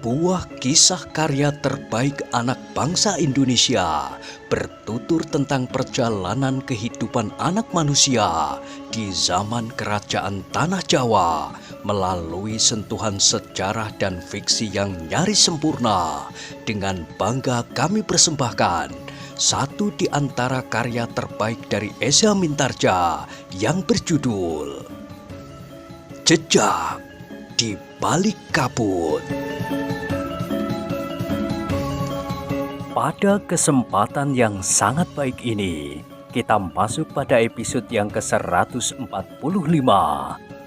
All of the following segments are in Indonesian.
Sebuah kisah karya terbaik anak bangsa Indonesia bertutur tentang perjalanan kehidupan anak manusia di zaman kerajaan Tanah Jawa melalui sentuhan sejarah dan fiksi yang nyaris sempurna. Dengan bangga kami persembahkan satu di antara karya terbaik dari Eza Mintarja yang berjudul Jejak di Balik Kabut. Pada kesempatan yang sangat baik ini, kita masuk pada episode yang ke-145.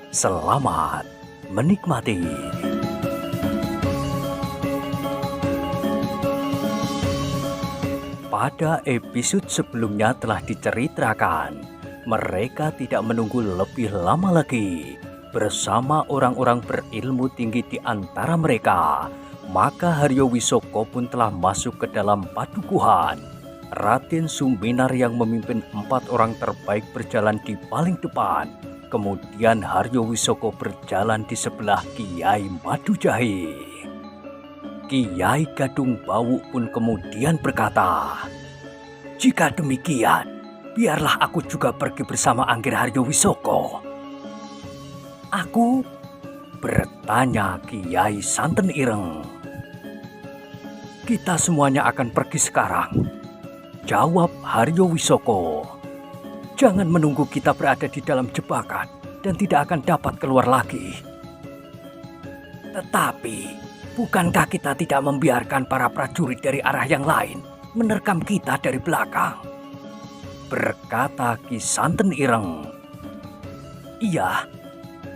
Selamat menikmati. Pada episode sebelumnya telah diceritakan, mereka tidak menunggu lebih lama lagi. Bersama orang-orang berilmu tinggi di antara mereka, maka Haryo Wisoko pun telah masuk ke dalam padukuhan. Raden Suminar yang memimpin 4 orang terbaik berjalan di paling depan. Kemudian Haryo Wisoko berjalan di sebelah Kiai Madujahe. Kiai Gadung Bawu pun kemudian berkata, "Jika demikian, biarlah aku juga pergi bersama Anggir Haryo Wisoko." "Aku?" bertanya Kiai Santen Ireng. "Kita semuanya akan pergi sekarang," jawab Haryo Wisoko. "Jangan menunggu kita berada di dalam jebakan dan tidak akan dapat keluar lagi." "Tetapi, bukankah kita tidak membiarkan para prajurit dari arah yang lain menerkam kita dari belakang?" berkata Ki Santen Ireng. "Iya,"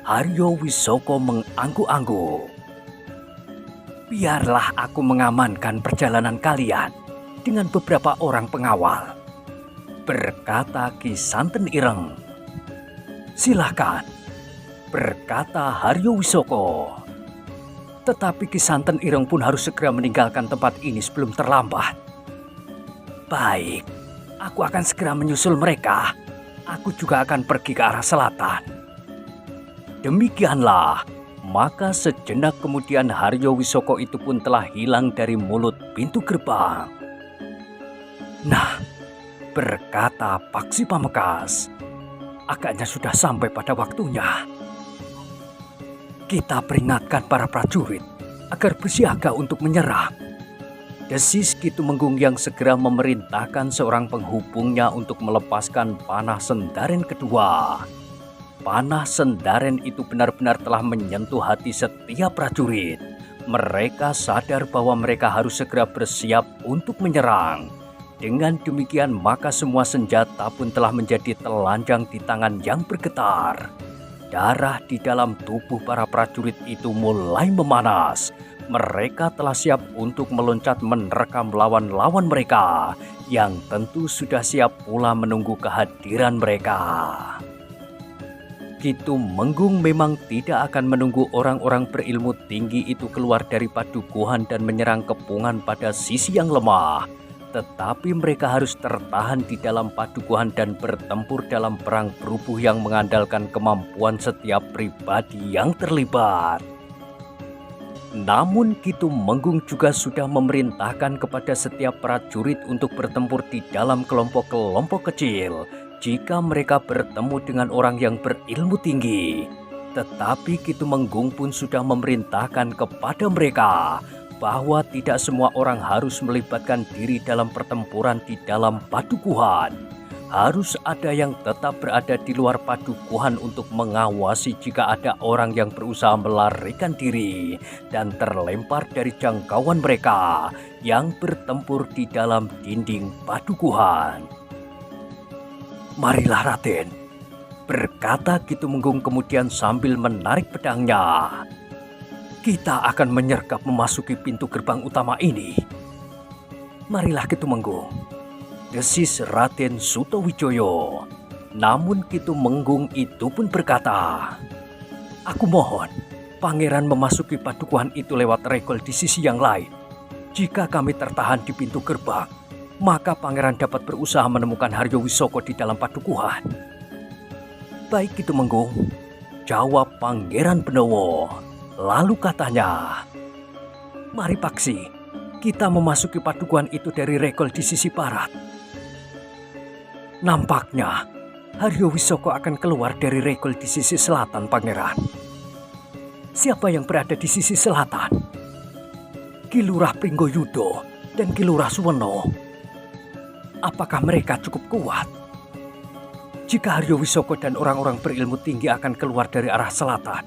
Haryo Wisoko mengangguk-angguk. "Biarlah aku mengamankan perjalanan kalian dengan beberapa orang pengawal," berkata Ki Santen Ireng. "Silakan," berkata Haryo Wisoko. Tetapi Ki Santen Ireng pun harus segera meninggalkan tempat ini sebelum terlambat. "Baik, aku akan segera menyusul mereka. Aku juga akan pergi ke arah selatan." Demikianlah, maka sejenak kemudian Haryo Wisoko itu pun telah hilang dari mulut pintu gerbang. "Nah," berkata Paksi Pamekasan, "agaknya sudah sampai pada waktunya. Kita peringatkan para prajurit agar bersiaga untuk menyerang," desis Ki Tumenggung yang segera memerintahkan seorang penghubungnya untuk melepaskan panah Sendaren kedua. Panah Sendaren itu benar-benar telah menyentuh hati setiap prajurit. Mereka sadar bahwa mereka harus segera bersiap untuk menyerang. Dengan demikian maka semua senjata pun telah menjadi telanjang di tangan yang bergetar. Darah di dalam tubuh para prajurit itu mulai memanas. Mereka telah siap untuk meloncat menerkam lawan-lawan mereka, yang tentu sudah siap pula menunggu kehadiran mereka. Ki Tumenggung memang tidak akan menunggu orang-orang berilmu tinggi itu keluar dari padukuhan dan menyerang kepungan pada sisi yang lemah. Tetapi mereka harus tertahan di dalam padukuhan dan bertempur dalam perang berubuh yang mengandalkan kemampuan setiap pribadi yang terlibat. Namun Ki Tumenggung juga sudah memerintahkan kepada setiap prajurit untuk bertempur di dalam kelompok-kelompok kecil jika mereka bertemu dengan orang yang berilmu tinggi. Tetapi Ki Tumenggung pun sudah memerintahkan kepada mereka bahwa tidak semua orang harus melibatkan diri dalam pertempuran di dalam padukuhan. Harus ada yang tetap berada di luar padukuhan untuk mengawasi jika ada orang yang berusaha melarikan diri dan terlempar dari jangkauan mereka yang bertempur di dalam dinding padukuhan. "Marilah Raden," berkata Ki Tumenggung kemudian sambil menarik pedangnya. "Kita akan menyergap memasuki pintu gerbang utama ini." "Marilah Ki Tumenggung," desis Raden Sutowijoyo. Namun Ki Tumenggung itu pun berkata, "Aku mohon pangeran memasuki padukuhan itu lewat regol di sisi yang lain. Jika kami tertahan di pintu gerbang, maka pangeran dapat berusaha menemukan Haryo Wisoko di dalam padukuhan." "Baik Ki Tumenggung," jawab Pangeran Benowo. Lalu katanya, Mari Paksi, kita memasuki padukuhan itu dari regol di sisi barat. Nampaknya Haryo Wisoko akan keluar dari regol di sisi selatan, Pangeran. Siapa yang berada di sisi selatan? Ki Lurah Pringgoyudo dan Ki Lurah Suweno. Apakah mereka cukup kuat? Jika Haryo Wisoko dan orang-orang berilmu tinggi akan keluar dari arah selatan,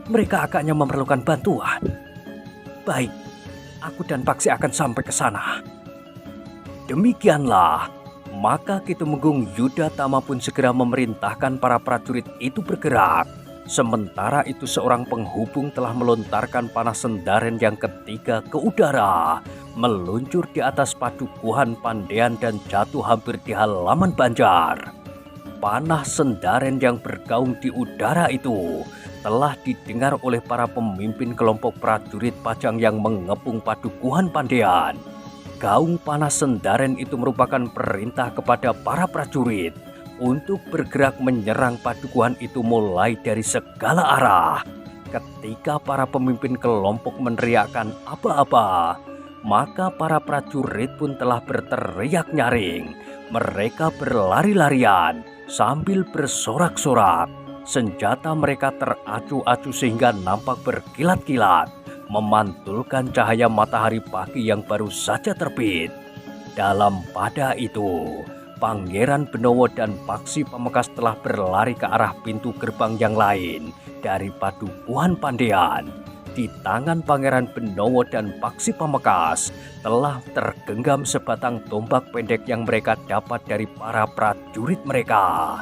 mereka agaknya memerlukan bantuan. Baik, aku dan Paksi akan sampai ke sana. Demikianlah, maka Ki Tumenggung Yudatama pun segera memerintahkan para prajurit itu bergerak. Sementara itu seorang penghubung telah melontarkan panah sendaren yang ketiga ke udara, meluncur di atas padukuhan Pandéan dan jatuh hampir di halaman Banjar. Panah sendaren yang bergaung di udara itu telah didengar oleh para pemimpin kelompok prajurit Pajang yang mengepung padukuhan Pandéan. Gaung panah sendaren itu merupakan perintah kepada para prajurit untuk bergerak menyerang padukuhan itu mulai dari segala arah. Ketika para pemimpin kelompok meneriakkan apa-apa, maka para prajurit pun telah berteriak nyaring. Mereka berlari-larian sambil bersorak-sorak. Senjata mereka teracu-acu sehingga nampak berkilat-kilat, memantulkan cahaya matahari pagi yang baru saja terbit. Dalam pada itu, Pangeran Benowo dan Paksi Pamekasan telah berlari ke arah pintu gerbang yang lain dari padukuhan Pandéan. Di tangan Pangeran Benowo dan Paksi Pamekasan telah tergenggam sebatang tombak pendek yang mereka dapat dari para prajurit mereka.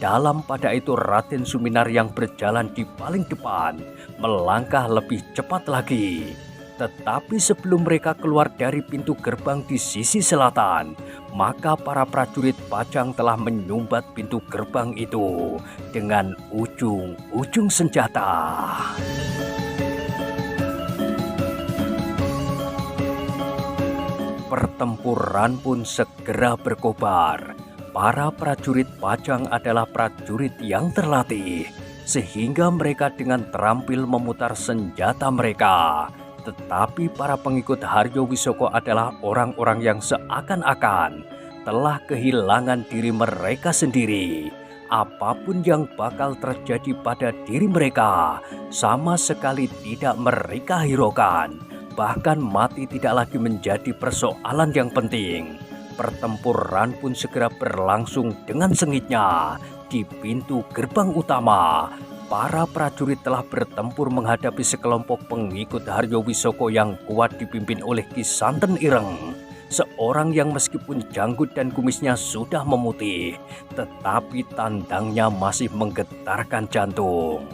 Dalam pada itu Raden Suminar yang berjalan di paling depan melangkah lebih cepat lagi. Tetapi sebelum mereka keluar dari pintu gerbang di sisi selatan, maka para prajurit Pajang telah menyumbat pintu gerbang itu dengan ujung-ujung senjata. Pertempuran pun segera berkobar. Para prajurit Pajang adalah prajurit yang terlatih, sehingga mereka dengan terampil memutar senjata mereka. Tetapi para pengikut Haryo Wisoko adalah orang-orang yang seakan-akan telah kehilangan diri mereka sendiri. Apapun yang bakal terjadi pada diri mereka, sama sekali tidak mereka hiraukan. Bahkan mati tidak lagi menjadi persoalan yang penting. Pertempuran pun segera berlangsung dengan sengitnya. Di pintu gerbang utama, para prajurit telah bertempur menghadapi sekelompok pengikut Haryo Wisoko yang kuat dipimpin oleh Ki Santen Ireng. Seorang yang meskipun janggut dan kumisnya sudah memutih, tetapi tandangnya masih menggetarkan jantung.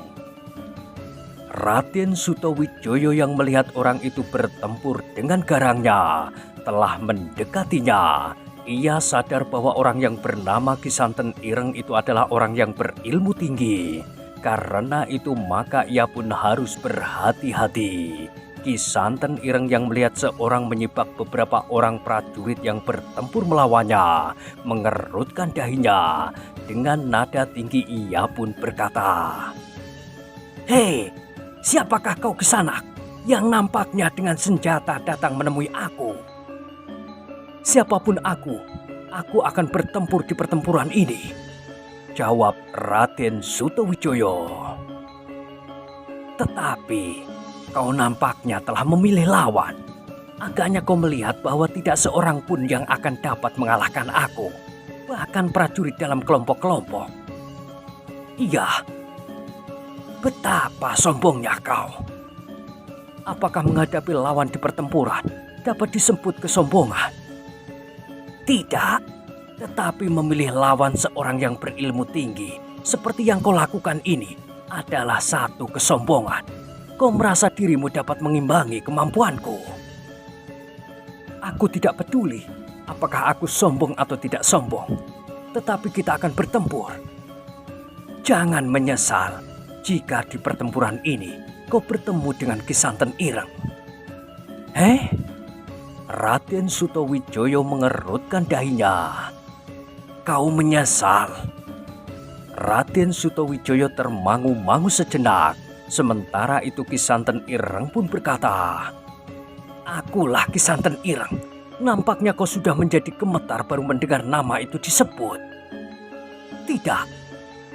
Raden Sutawijaya yang melihat orang itu bertempur dengan garangnya telah mendekatinya. Ia sadar bahwa orang yang bernama Ki Santen Ireng itu adalah orang yang berilmu tinggi. Karena itu maka ia pun harus berhati-hati. Ki Santen Ireng yang melihat seorang menyibak beberapa orang prajurit yang bertempur melawannya, mengerutkan dahinya. Dengan nada tinggi ia pun berkata, "Hei, siapakah kau Kisanak yang nampaknya dengan senjata datang menemui aku?" "Siapapun aku akan bertempur di pertempuran ini," jawab Raden Sutawijaya. "Tetapi kau nampaknya telah memilih lawan. Agaknya kau melihat bahwa tidak seorang pun yang akan dapat mengalahkan aku, bahkan prajurit dalam kelompok-kelompok." "Iya, betapa sombongnya kau. Apakah menghadapi lawan di pertempuran dapat disebut kesombongan? Tidak, tetapi memilih lawan seorang yang berilmu tinggi seperti yang kau lakukan ini adalah satu kesombongan. Kau merasa dirimu dapat mengimbangi kemampuanku." "Aku tidak peduli apakah aku sombong atau tidak sombong, tetapi kita akan bertempur. Jangan menyesal jika di pertempuran ini kau bertemu dengan Ki Santen Ireng." Raden Sutawijaya mengerutkan dahinya. "Kau menyesal?" Raden Sutawijaya termangu-mangu sejenak. Sementara itu Ki Santen Ireng pun berkata, Akulah Ki Santen Ireng. Nampaknya kau sudah menjadi gemetar baru mendengar nama itu disebut. Tidak,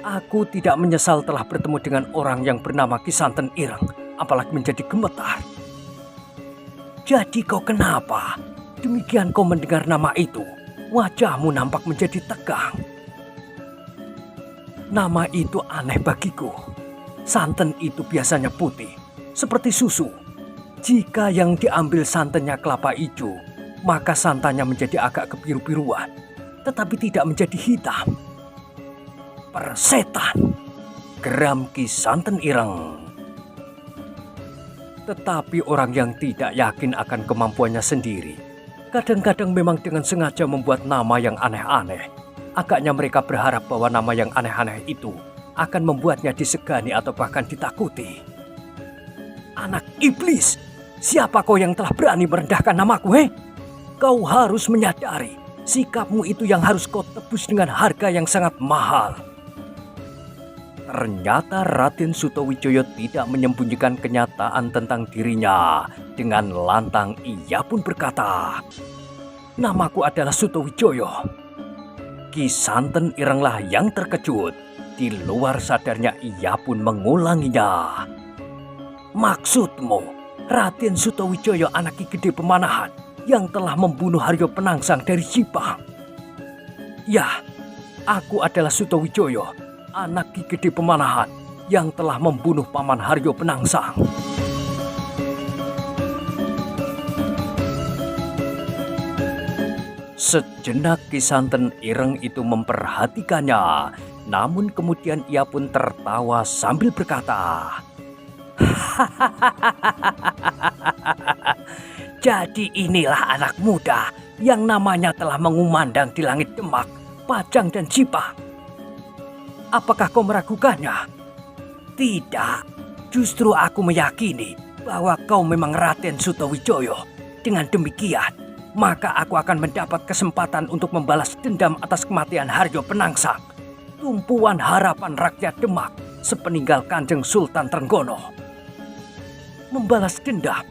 aku tidak menyesal telah bertemu dengan orang yang bernama Ki Santen Ireng, apalagi menjadi gemetar. Jadi kau kenapa? Demikian kau mendengar nama itu, wajahmu nampak menjadi tegang. Nama itu aneh bagiku. Santen itu biasanya putih, seperti susu. Jika yang diambil santannya kelapa hijau, maka santannya menjadi agak kebiru-biruan, tetapi tidak menjadi hitam. Persetan, geram Ki Santen Ireng. Tetapi orang yang tidak yakin akan kemampuannya sendiri, kadang-kadang memang dengan sengaja membuat nama yang aneh-aneh. Agaknya mereka berharap bahwa nama yang aneh-aneh itu akan membuatnya disegani atau bahkan ditakuti. Anak iblis, siapa kau yang telah berani merendahkan namaku, Kau harus menyadari, sikapmu itu yang harus kau tebus dengan harga yang sangat mahal. Ternyata Raden Sutawijaya tidak menyembunyikan kenyataan tentang dirinya. Dengan lantang ia pun berkata, "Namaku adalah Sutawijaya." Ki Santen Irenglah yang terkejut. Di luar sadarnya ia pun mengulanginya. "Maksudmu, Raden Sutawijaya anak Ki Gede Pemanahan yang telah membunuh Haryo Penangsang dari Jipang?" "Ya, aku adalah Sutawijaya, anak Ki Gede Pemanahan yang telah membunuh Paman Haryo Penangsang." Sejenak Ki Santen Ireng itu memperhatikannya, namun kemudian ia pun tertawa sambil berkata, "Jadi inilah anak muda yang namanya telah mengumandang di langit Demak, Pajang dan Jipang. Apakah kau meragukannya?" "Tidak, justru aku meyakini bahwa kau memang Raden Sutawijaya. Dengan demikian, maka aku akan mendapat kesempatan untuk membalas dendam atas kematian Haryo Penangsang, tumpuan harapan rakyat Demak sepeninggal Kanjeng Sultan Trenggono." "Membalas dendam?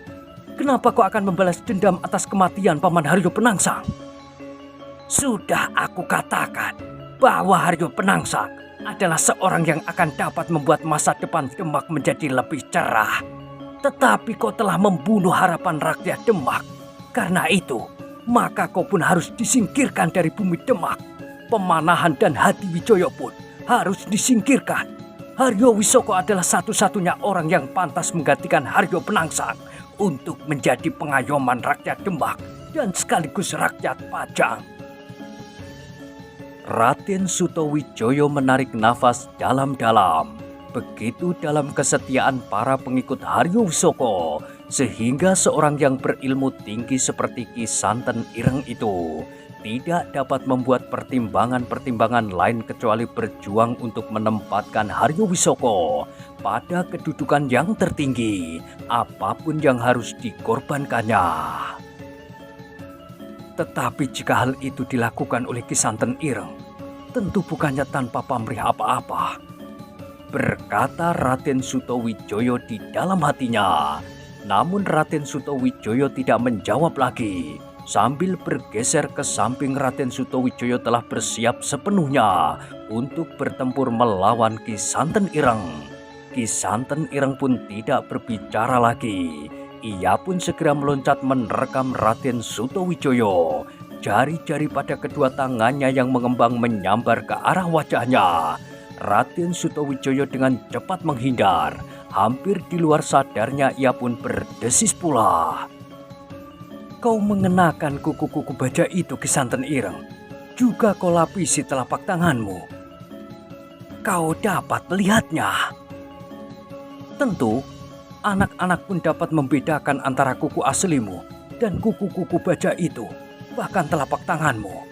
Kenapa kau akan membalas dendam atas kematian Paman Haryo Penangsang?" "Sudah aku katakan bahwa Haryo Penangsang adalah seorang yang akan dapat membuat masa depan Demak menjadi lebih cerah. Tetapi kau telah membunuh harapan rakyat Demak. Karena itu, maka kau pun harus disingkirkan dari bumi Demak. Pemanahan dan Hadiwijaya pun harus disingkirkan. Haryo Wisoko adalah satu-satunya orang yang pantas menggantikan Haryo Penangsang untuk menjadi pengayoman rakyat Demak dan sekaligus rakyat Pajang." Raden Sutawijaya menarik nafas dalam-dalam. Begitu dalam kesetiaan para pengikut Haryo Wisoko, sehingga seorang yang berilmu tinggi seperti Ki Santen Ireng itu tidak dapat membuat pertimbangan-pertimbangan lain kecuali berjuang untuk menempatkan Haryo Wisoko pada kedudukan yang tertinggi, apapun yang harus dikorbankannya. Tetapi jika hal itu dilakukan oleh Ki Santen Ireng, tentu bukannya tanpa pamrih apa-apa, berkata Raden Sutawijaya di dalam hatinya. Namun Raden Sutawijaya tidak menjawab lagi. Sambil bergeser ke samping, Raden Sutawijaya telah bersiap sepenuhnya untuk bertempur melawan Ki Santen Ireng. Ki Santen Ireng pun tidak berbicara lagi. Ia pun segera meloncat menerkam Raden Sutawijaya. Jari-jari pada kedua tangannya yang mengembang menyambar ke arah wajahnya. Raden Sutawijaya dengan cepat menghindar. Hampir di luar sadarnya ia pun berdesis pula. "Kau mengenakan kuku-kuku baja itu, Ki Santen Ireng. Juga kau lapisi telapak tanganmu. Kau dapat melihatnya." "Tentu, anak-anak pun dapat membedakan antara kuku aslimu dan kuku-kuku baja itu, bahkan telapak tanganmu."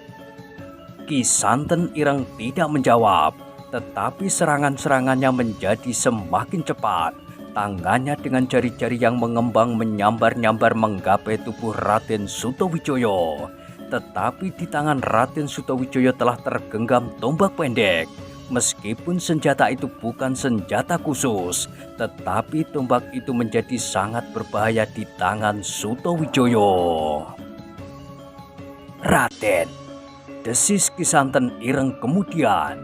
Ki Santen Ireng tidak menjawab, tetapi serangan-serangannya menjadi semakin cepat. Tangannya dengan jari-jari yang mengembang menyambar-nyambar menggapai tubuh Raden Sutawijaya. Tetapi di tangan Raden Sutawijaya telah tergenggam tombak pendek. Meskipun senjata itu bukan senjata khusus, tetapi tombak itu menjadi sangat berbahaya di tangan Sutawijaya. "Raden," desis Ki Santen Ireng kemudian,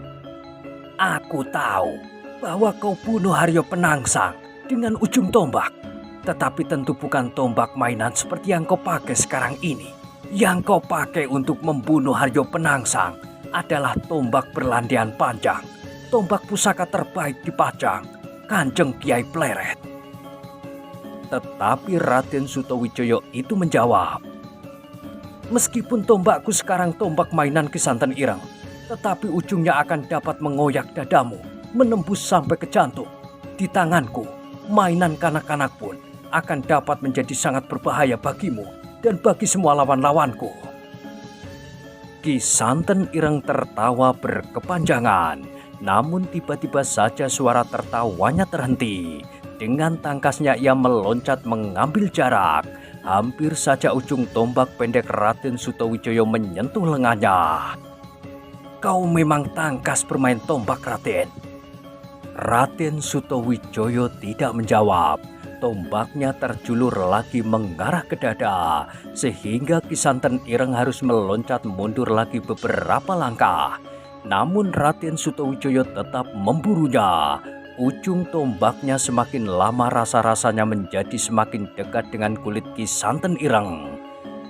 "aku tahu bahwa kau bunuh Haryo Penangsang dengan ujung tombak. Tetapi tentu bukan tombak mainan seperti yang kau pakai sekarang ini. Yang kau pakai untuk membunuh Haryo Penangsang adalah tombak berlandian panjang, tombak pusaka terbaik di Pajang, Kanjeng Kiai Pleret." Tetapi Raden Sutawijaya itu menjawab, "Meskipun tombakku sekarang tombak mainan Ki Santen Ireng, tetapi ujungnya akan dapat mengoyak dadamu, menembus sampai ke jantung. Di tanganku, mainan kanak-kanak pun akan dapat menjadi sangat berbahaya bagimu dan bagi semua lawan-lawanku." Ki Santen Ireng tertawa berkepanjangan, namun tiba-tiba saja suara tertawanya terhenti. Dengan tangkasnya ia meloncat mengambil jarak. Hampir saja ujung tombak pendek Raden Sutawijaya menyentuh lengannya. "Kau memang tangkas bermain tombak, Raden." Raden Sutawijaya tidak menjawab. Tombaknya terjulur lagi mengarah ke dada, sehingga Ki Santen Ireng harus meloncat mundur lagi beberapa langkah. Namun Raden Sutawijaya tetap memburunya. Ujung tombaknya semakin lama rasa-rasanya menjadi semakin dekat dengan kulit Ki Santen Ireng.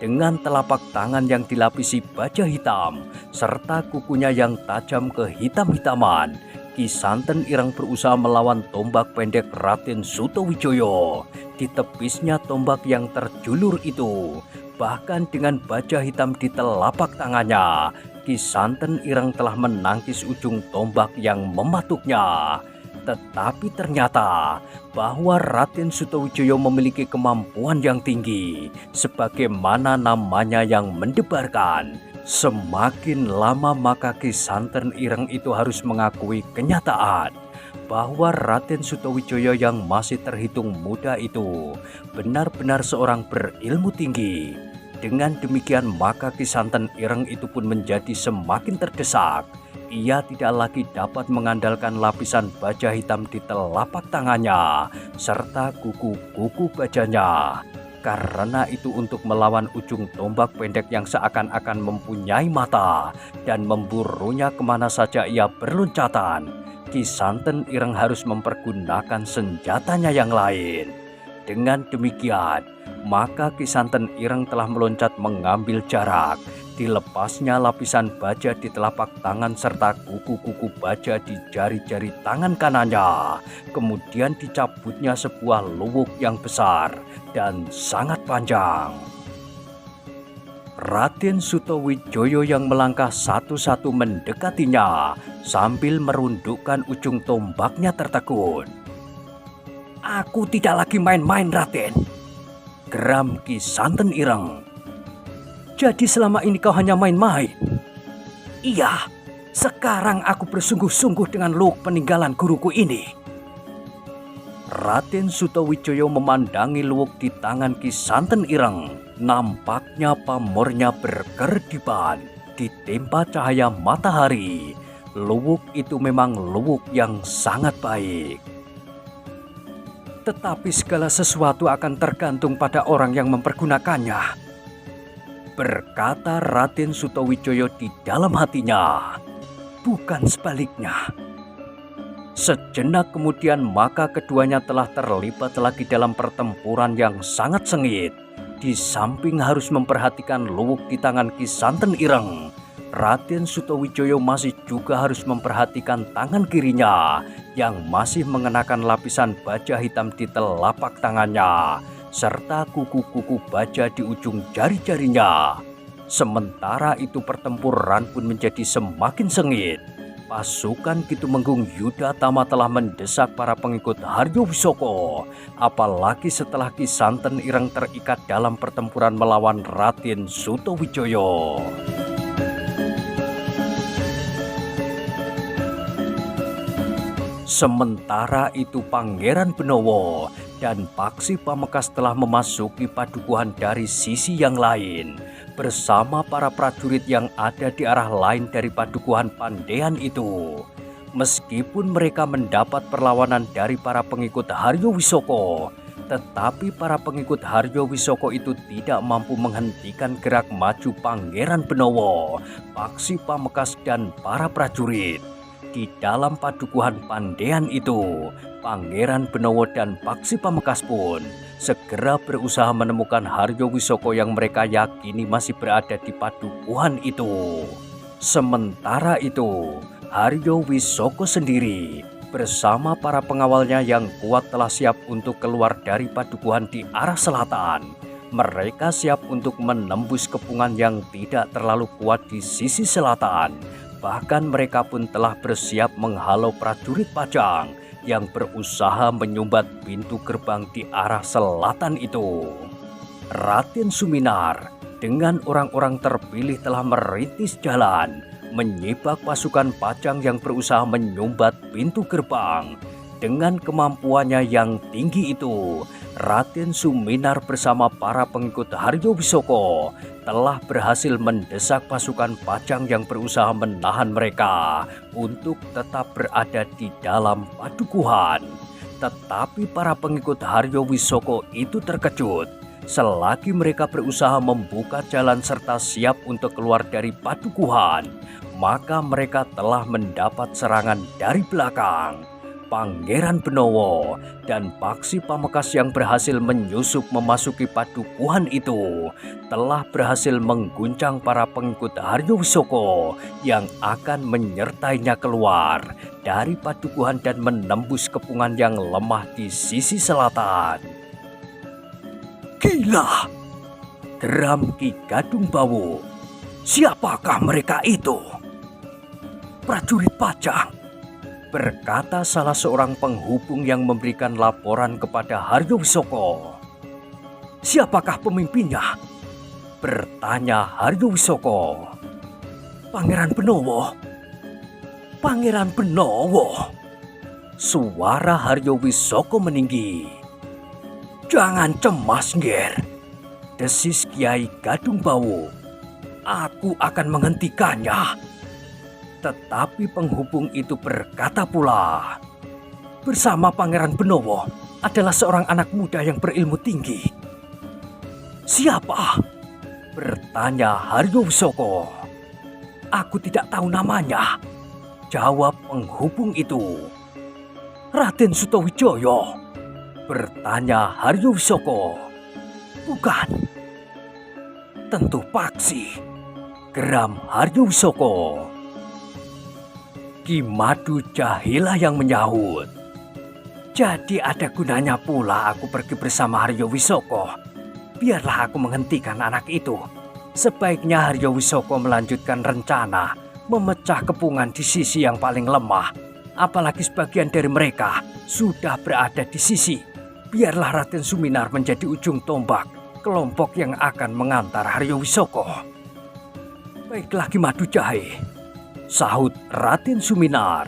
Dengan telapak tangan yang dilapisi baja hitam, serta kukunya yang tajam kehitam-hitaman, Ki Santen Ireng berusaha melawan tombak pendek Raden Sutawijaya. Di tepisnya tombak yang terjulur itu, bahkan dengan baja hitam di telapak tangannya, Ki Santen Ireng telah menangkis ujung tombak yang mematuknya. Tetapi ternyata bahwa Raden Sutawijaya memiliki kemampuan yang tinggi, sebagaimana namanya yang mendebarkan. Semakin lama maka Ki Santen Ireng itu harus mengakui kenyataan bahwa Raden Sutawijaya yang masih terhitung muda itu benar-benar seorang berilmu tinggi. Dengan demikian maka Ki Santen Ireng itu pun menjadi semakin terdesak. Ia tidak lagi dapat mengandalkan lapisan baja hitam di telapak tangannya serta kuku-kuku bajanya. Karena itu untuk melawan ujung tombak pendek yang seakan-akan mempunyai mata dan memburunya kemana saja ia berloncatan, Ki Santen Ireng harus mempergunakan senjatanya yang lain. Dengan demikian, maka Ki Santen Ireng telah meloncat mengambil jarak. Dilepasnya lapisan baja di telapak tangan serta kuku-kuku baja di jari-jari tangan kanannya. Kemudian dicabutnya sebuah luwuk yang besar dan sangat panjang. Raden Sutawijaya yang melangkah satu-satu mendekatinya sambil merundukkan ujung tombaknya tertegun. "Aku tidak lagi main-main, Raden," geram Ki Santen Ireng. "Jadi selama ini kau hanya main-main?" "Iya, sekarang aku bersungguh-sungguh dengan luwuk peninggalan guruku ini." Raden Sutawijaya memandangi luwuk di tangan Ki Santen Ireng. Nampaknya pamornya berkerdipan ditempa cahaya matahari. Luwuk itu memang luwuk yang sangat baik. "Tetapi segala sesuatu akan tergantung pada orang yang mempergunakannya," berkata Raden Sutawijaya di dalam hatinya. "Bukan sebaliknya." Sejenak kemudian maka keduanya telah terlibat lagi dalam pertempuran yang sangat sengit. Di samping harus memperhatikan luwuk di tangan Ki Santen Ireng, Raden Sutawijaya masih juga harus memperhatikan tangan kirinya yang masih mengenakan lapisan baja hitam di telapak tangannya serta kuku-kuku baja di ujung jari-jarinya. Sementara itu pertempuran pun menjadi semakin sengit. Pasukan Kitumenggung Yudatama telah mendesak para pengikut Haryo Wisoko. Apalagi setelah Ki Santen Ireng terikat dalam pertempuran melawan Raden Sutawijaya. Sementara itu Pangeran Benowo dan Paksi Pamekasan telah memasuki padukuhan dari sisi yang lain. Bersama para prajurit yang ada di arah lain dari padukuhan Pandean itu. Meskipun mereka mendapat perlawanan dari para pengikut Haryo Wisoko, tetapi para pengikut Haryo Wisoko itu tidak mampu menghentikan gerak maju Pangeran Benowo, Paksi Pamekasan dan para prajurit. Di dalam padukuhan Pandean itu, Pangeran Benowo dan Paksi Pamekasan pun segera berusaha menemukan Haryo Wisoko yang mereka yakini masih berada di padukuhan itu. Sementara itu, Haryo Wisoko sendiri bersama para pengawalnya yang kuat telah siap untuk keluar dari padukuhan di arah selatan. Mereka siap untuk menembus kepungan yang tidak terlalu kuat di sisi selatan. Bahkan mereka pun telah bersiap menghalau prajurit Pajang yang berusaha menyumbat pintu gerbang di arah selatan itu. Raden Suminar dengan orang-orang terpilih telah merintis jalan, menyibak pasukan Pajang yang berusaha menyumbat pintu gerbang. Dengan kemampuannya yang tinggi itu, Raden Suminar bersama para pengikut Haryo Wisoko telah berhasil mendesak pasukan Pajang yang berusaha menahan mereka untuk tetap berada di dalam padukuhan. Tetapi para pengikut Haryo Wisoko itu terkejut. Selagi mereka berusaha membuka jalan serta siap untuk keluar dari padukuhan, maka mereka telah mendapat serangan dari belakang. Pangeran Benowo dan Paksi Pamekasan yang berhasil menyusup memasuki padukuhan itu telah berhasil mengguncang para pengikut Haryo Wisoko yang akan menyertainya keluar dari padukuhan dan menembus kepungan yang lemah di sisi selatan. Gila! Geram Ki Gadung Bawu. Siapakah mereka itu? Prajurit Pajang, berkata salah seorang penghubung yang memberikan laporan kepada Haryo Wisoko. Siapakah pemimpinnya? Bertanya Haryo Wisoko. Pangeran Benowo. Pangeran Benowo. Suara Haryo Wisoko meninggi. Jangan cemas, Nger, desis Kiai Gadung Bawu. Aku akan menghentikannya. Tetapi penghubung itu berkata pula, bersama Pangeran Benowo adalah seorang anak muda yang berilmu tinggi. Siapa? Bertanya Haryo Wisoko. Aku tidak tahu namanya, jawab penghubung itu. Raden Sutawijoyo. Bertanya Haryo Wisoko. Bukan. Tentu Paksi, geram Haryo Wisoko. Ki Madu Jahila yang menyahut. Jadi ada gunanya pula aku pergi bersama Haryo Wisoko. Biarlah aku menghentikan anak itu. Sebaiknya Haryo Wisoko melanjutkan rencana memecah kepungan di sisi yang paling lemah. Apalagi sebagian dari mereka sudah berada di sisi. Biarlah Raden Suminar menjadi ujung tombak kelompok yang akan mengantar Haryo Wisoko. Baiklah Ki Madu Jahe, sahut Raden Suminar.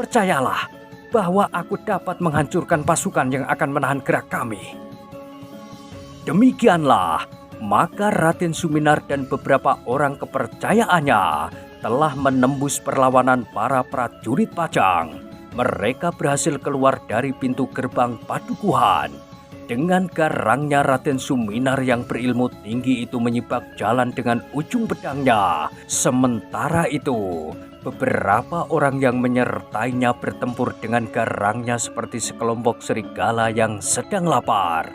Percayalah bahwa aku dapat menghancurkan pasukan yang akan menahan gerak kami. Demikianlah, maka Raden Suminar dan beberapa orang kepercayaannya telah menembus perlawanan para prajurit Pajang. Mereka berhasil keluar dari pintu gerbang padukuhan. Dengan garangnya Raden Suminar yang berilmu tinggi itu menyibak jalan dengan ujung pedangnya. Sementara itu, beberapa orang yang menyertainya bertempur dengan garangnya seperti sekelompok serigala yang sedang lapar.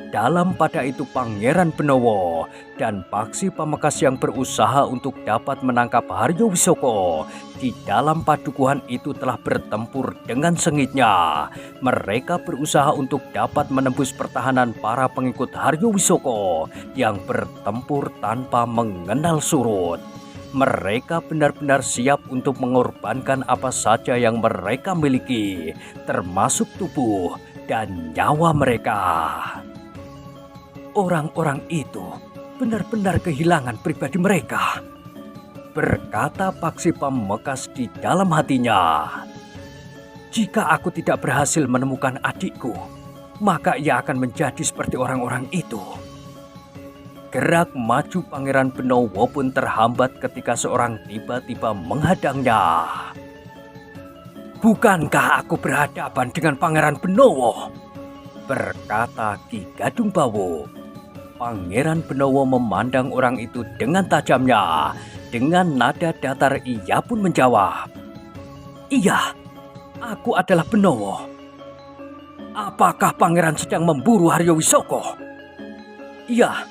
Dalam pada itu Pangeran Benowo dan Paksi Pamekasan yang berusaha untuk dapat menangkap Haryo Wisoko di dalam padukuhan itu telah bertempur dengan sengitnya. Mereka berusaha untuk dapat menembus pertahanan para pengikut Haryo Wisoko yang bertempur tanpa mengenal surut. Mereka benar-benar siap untuk mengorbankan apa saja yang mereka miliki, termasuk tubuh dan nyawa mereka. Orang-orang itu benar-benar kehilangan pribadi mereka, berkata Paksi Pamekasan di dalam hatinya. Jika aku tidak berhasil menemukan adikku, maka ia akan menjadi seperti orang-orang itu. Gerak maju Pangeran Benowo pun terhambat ketika seorang tiba-tiba menghadangnya. Bukankah aku berhadapan dengan Pangeran Benowo? Berkata Ki Gadung Bawu. Pangeran Benowo memandang orang itu dengan tajamnya. Dengan nada datar ia pun menjawab, "Iya, aku adalah Benowo. Apakah pangeran sedang memburu Haryo Wisoko?" "Iya,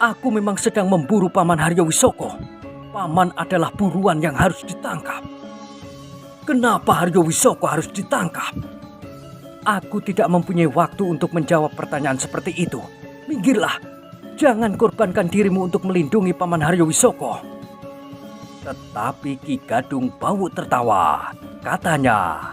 aku memang sedang memburu Paman Haryo Wisoko. Paman adalah buruan yang harus ditangkap." "Kenapa Haryo Wisoko harus ditangkap?" "Aku tidak mempunyai waktu untuk menjawab pertanyaan seperti itu. Minggirlah, jangan korbankan dirimu untuk melindungi Paman Haryo Wisoko." Tetapi Ki Gadung Bawu tertawa. Katanya,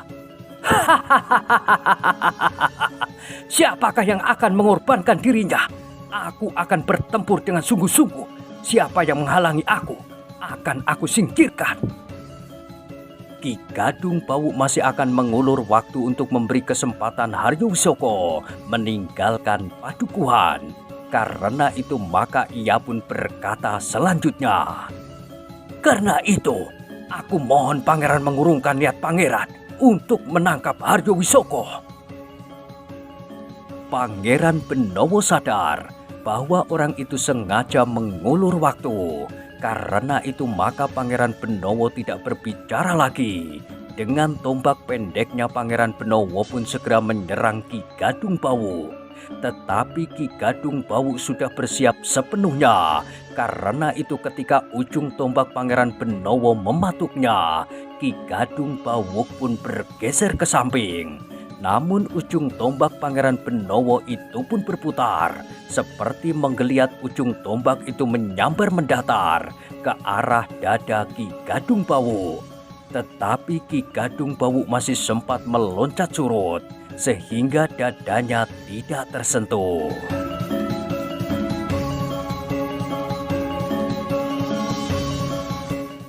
"Siapakah yang akan mengorbankan dirinya? Aku akan bertempur dengan sungguh-sungguh. Siapa yang menghalangi aku, akan aku singkirkan." Ki Gadung Bawu masih akan mengulur waktu untuk memberi kesempatan Haryo Wisoko meninggalkan padukuhan. Karena itu maka ia pun berkata selanjutnya, "Karena itu, aku mohon pangeran mengurungkan niat pangeran untuk menangkap Haryo Wisoko." Pangeran Benowo sadar bahwa orang itu sengaja mengulur waktu. Karena itu maka Pangeran Benowo tidak berbicara lagi. Dengan tombak pendeknya Pangeran Benowo pun segera menyerang Ki Gadung Bawu. Tetapi Ki Gadung Bawu sudah bersiap sepenuhnya. Karena itu ketika ujung tombak Pangeran Benowo mematuknya, Ki Gadung Bawu pun bergeser ke samping. Namun ujung tombak Pangeran Benowo itu pun berputar, seperti menggeliat ujung tombak itu menyambar mendatar ke arah dada Ki Gadung Bawu. Tetapi Ki Gadung Bawu masih sempat meloncat surut, sehingga dadanya tidak tersentuh.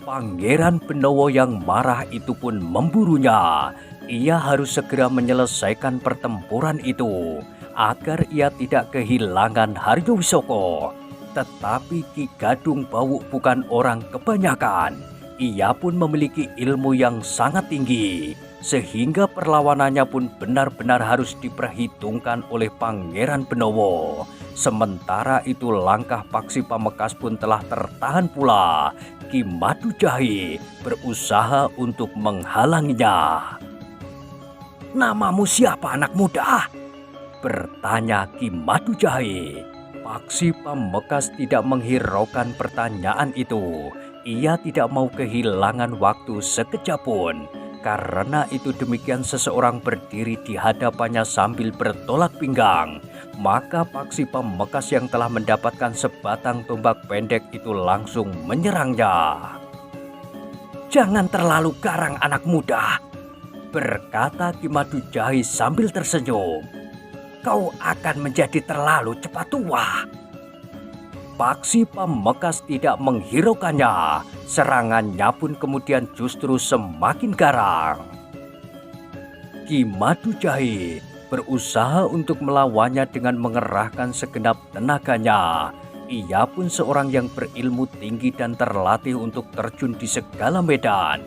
Pangeran Benowo yang marah itu pun memburunya. Ia harus segera menyelesaikan pertempuran itu agar ia tidak kehilangan Haryo Wisoko. Tetapi Ki Gadung Bawu bukan orang kebanyakan. Ia pun memiliki ilmu yang sangat tinggi, sehingga perlawanannya pun benar-benar harus diperhitungkan oleh Pangeran Benowo. Sementara itu langkah Paksi Pamekasan pun telah tertahan pula. Ki Madu Jahi berusaha untuk menghalanginya. "Namamu siapa, anak muda?" bertanya Ki Madu Jahi. Paksi Pamekasan tidak menghiraukan pertanyaan itu. Ia tidak mau kehilangan waktu sekejap pun. Karena itu demikian seseorang berdiri di hadapannya sambil bertolak pinggang. Maka Paksi Pamekasan yang telah mendapatkan sebatang tombak pendek itu langsung menyerangnya. "Jangan terlalu garang, anak muda," berkata Ki Madu Jahi sambil tersenyum. "Kau akan menjadi terlalu cepat tua." Paksi Pamekasan tidak menghiraukannya. Serangannya pun kemudian justru semakin garang. Ki Madu Jahi berusaha untuk melawannya dengan mengerahkan segenap tenaganya. Ia pun seorang yang berilmu tinggi dan terlatih untuk terjun di segala medan.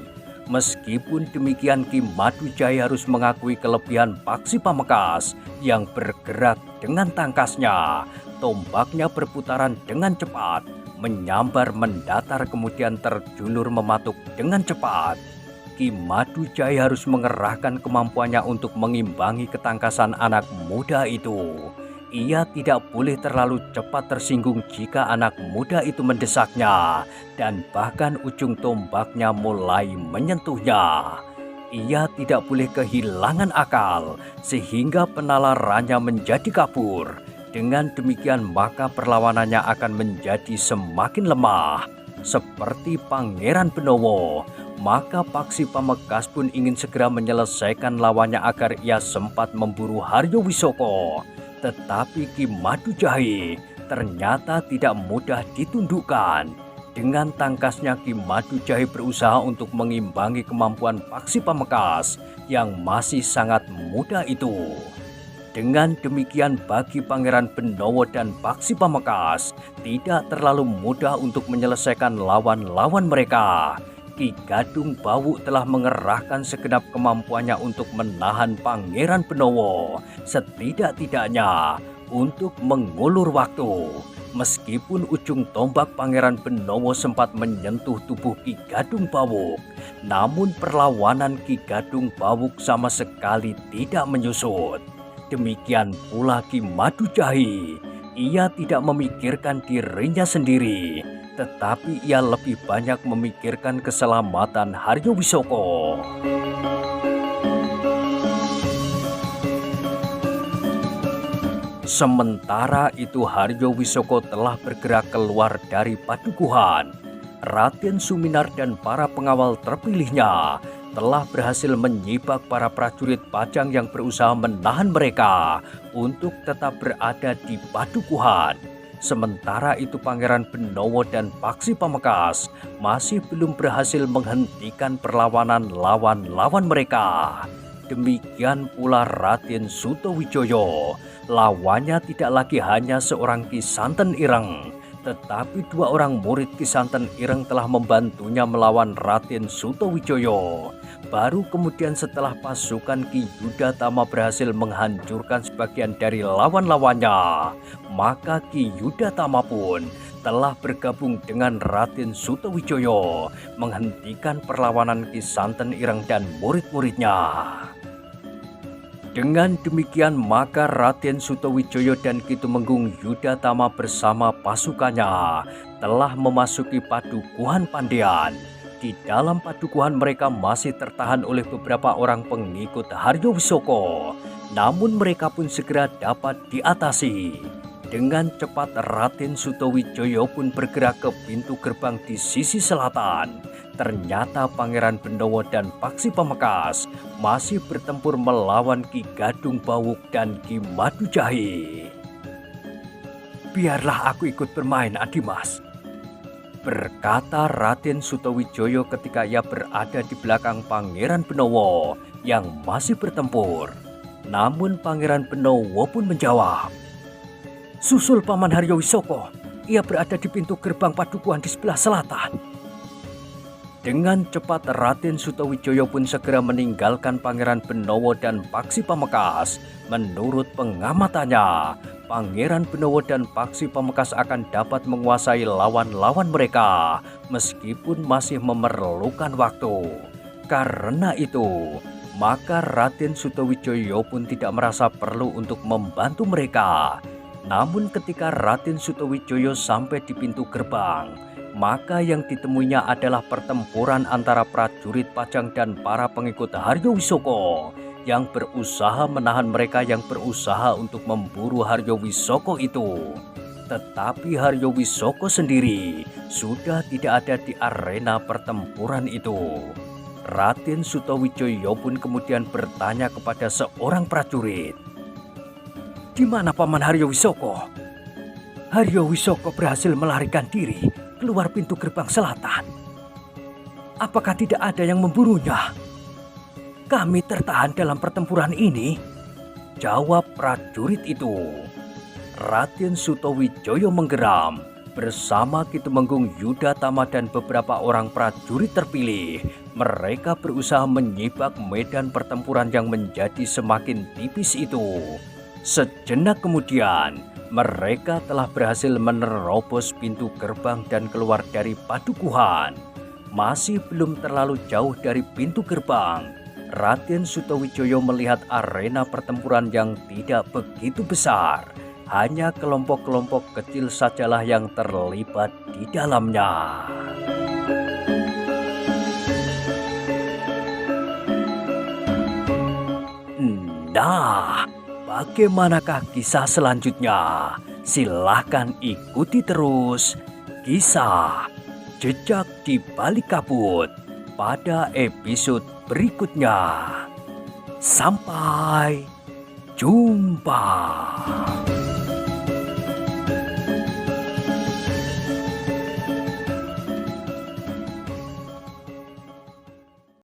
Meskipun demikian Ki Madu Jahi harus mengakui kelebihan Paksi Pamekasan yang bergerak dengan tangkasnya. Tombaknya berputaran dengan cepat, menyambar mendatar kemudian terjulur mematuk dengan cepat. Ki Madu Jahi harus mengerahkan kemampuannya untuk mengimbangi ketangkasan anak muda itu. Ia tidak boleh terlalu cepat tersinggung jika anak muda itu mendesaknya, dan bahkan ujung tombaknya mulai menyentuhnya. Ia tidak boleh kehilangan akal, sehingga penalarannya menjadi kabur. Dengan demikian maka perlawanannya akan menjadi semakin lemah. Seperti Pangeran Benowo, maka Paksi Pamekasan pun ingin segera menyelesaikan lawannya agar ia sempat memburu Haryo Wisoko. Tetapi Ki Madu Jahi ternyata tidak mudah ditundukkan. Dengan tangkasnya Ki Madu Jahi berusaha untuk mengimbangi kemampuan Paksi Pamekasan yang masih sangat muda itu. Dengan demikian bagi Pangeran Benowo dan Paksi Pamekasan tidak terlalu mudah untuk menyelesaikan lawan-lawan mereka. Ki Gadung Bawuk telah mengerahkan segenap kemampuannya untuk menahan Pangeran Benowo, setidak-tidaknya untuk mengulur waktu. Meskipun ujung tombak Pangeran Benowo sempat menyentuh tubuh Ki Gadung Bawuk, namun perlawanan Ki Gadung Bawuk sama sekali tidak menyusut. Demikian pula Ki Madujahi. Ia tidak memikirkan dirinya sendiri, tetapi ia lebih banyak memikirkan keselamatan Haryo Wisoko. Sementara itu Haryo Wisoko telah bergerak keluar dari padukuhan. Raden Suminar dan para pengawal terpilihnya telah berhasil menyibak para prajurit Pajang yang berusaha menahan mereka untuk tetap berada di padukuhan. Sementara itu Pangeran Benowo dan Paksi Pamekasan masih belum berhasil menghentikan perlawanan lawan-lawan mereka. Demikian pula Raden Sutowijoyo. Lawannya tidak lagi hanya seorang Ki Santen Ireng, tetapi dua orang murid Ki Santen Ireng telah membantunya melawan Raden Sutowijoyo. Baru kemudian setelah pasukan Ki Yudatama berhasil menghancurkan sebagian dari lawan-lawannya, maka Ki Yudatama pun telah bergabung dengan Raden Sutowijoyo menghentikan perlawanan Ki Santen Ireng dan murid-muridnya. Dengan demikian maka Raden Sutowijoyo dan Ki Tumenggung Yudatama bersama pasukannya telah memasuki padukuhan Pandean. Di dalam padukuhan mereka masih tertahan oleh beberapa orang pengikut Haryo Wisoko, namun mereka pun segera dapat diatasi. Dengan cepat Raden Sutowijoyo pun bergerak ke pintu gerbang di sisi selatan. Ternyata Pangeran Benowo dan Paksi Pamekasan masih bertempur melawan Ki Gadung Bawuk dan Ki Madujahi. "Biarlah aku ikut bermain, Adimas," berkata Raden Sutowijoyo ketika ia berada di belakang Pangeran Benowo yang masih bertempur. Namun Pangeran Benowo pun menjawab, "Susul Paman Haryo Wisoko, ia berada di pintu gerbang padukuhan di sebelah selatan." Dengan cepat Raden Sutowijoyo pun segera meninggalkan Pangeran Benowo dan Paksi Pamekasan. Menurut pengamatannya, Pangeran Benowo dan Paksi Pamekasan akan dapat menguasai lawan-lawan mereka meskipun masih memerlukan waktu. Karena itu, maka Raden Sutowijoyo pun tidak merasa perlu untuk membantu mereka. Namun ketika Raden Sutowijoyo sampai di pintu gerbang, maka yang ditemuinya adalah pertempuran antara prajurit Pajang dan para pengikut Haryo Wisoko yang berusaha menahan mereka yang berusaha untuk memburu Haryo Wisoko itu. Tetapi Haryo Wisoko sendiri sudah tidak ada di arena pertempuran itu. Raden Sutowijoyo pun kemudian bertanya kepada seorang prajurit, "Di mana Paman Haryo Wisoko?" "Haryo Wisoko berhasil melarikan diri keluar pintu gerbang selatan." "Apakah tidak ada yang memburunya?" "Kami tertahan dalam pertempuran ini," jawab prajurit itu. Raden Sutowijoyo menggeram. Bersama Ki Tumenggung Yudatama dan beberapa orang prajurit terpilih, mereka berusaha menyibak medan pertempuran yang menjadi semakin tipis itu. Sejenak kemudian, mereka telah berhasil menerobos pintu gerbang dan keluar dari padukuhan. Masih belum terlalu jauh dari pintu gerbang, Raden Sutowijoyo melihat arena pertempuran yang tidak begitu besar. Hanya kelompok-kelompok kecil sajalah yang terlibat di dalamnya. Nah, bagaimanakah kisah selanjutnya? Silahkan ikuti terus kisah Jejak di Balik Kabut pada episode berikutnya. Sampai jumpa.